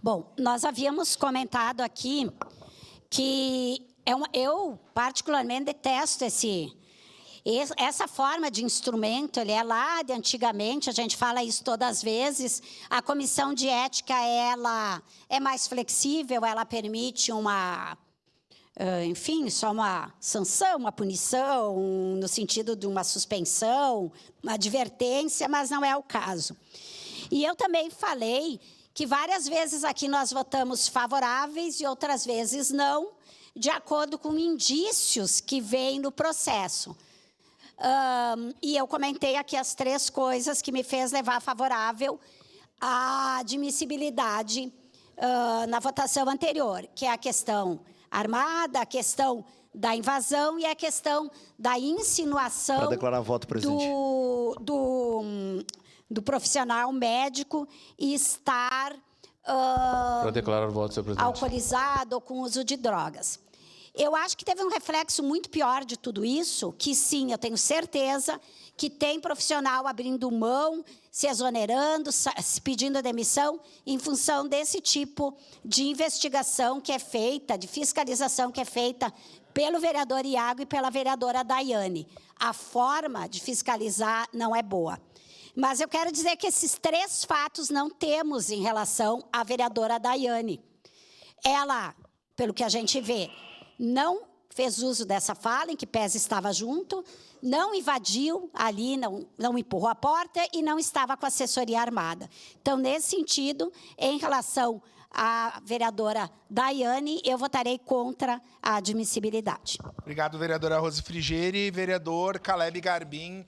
Bom, nós havíamos comentado aqui que eu particularmente detesto essa forma de instrumento. Ele é lá de antigamente, a gente fala isso todas as vezes. A comissão de ética, ela é mais flexível, ela permite enfim, só uma sanção, uma punição, no sentido de uma suspensão, uma advertência, mas não é o caso. E eu também falei que várias vezes aqui nós votamos favoráveis e outras vezes não, de acordo com indícios que vêm no processo. E eu comentei aqui as 3 coisas que me fez levar favorável à admissibilidade na votação anterior, que é a questão armada, a questão da invasão e a questão da insinuação. Para declarar voto, presidente. Do profissional médico e estar Para declarar voto, senhor presidente. alcoolizado ou com uso de drogas. Eu acho que teve um reflexo muito pior de tudo isso, que sim, eu tenho certeza que tem profissional abrindo mão, se exonerando, se pedindo demissão, em função desse tipo de investigação que é feita, de fiscalização que é feita pelo vereador Iago e pela vereadora Daiane. A forma de fiscalizar não é boa. Mas eu quero dizer que esses 3 fatos não temos em relação à vereadora Daiane. Ela, pelo que a gente vê, não fez uso dessa fala, em que pese estava junto, não invadiu ali, não empurrou a porta e não estava com a assessoria armada. Então, nesse sentido, em relação à vereadora Daiane, eu votarei contra a admissibilidade. Obrigado, vereadora Rose Frigieri. Vereador Caleb Garbim,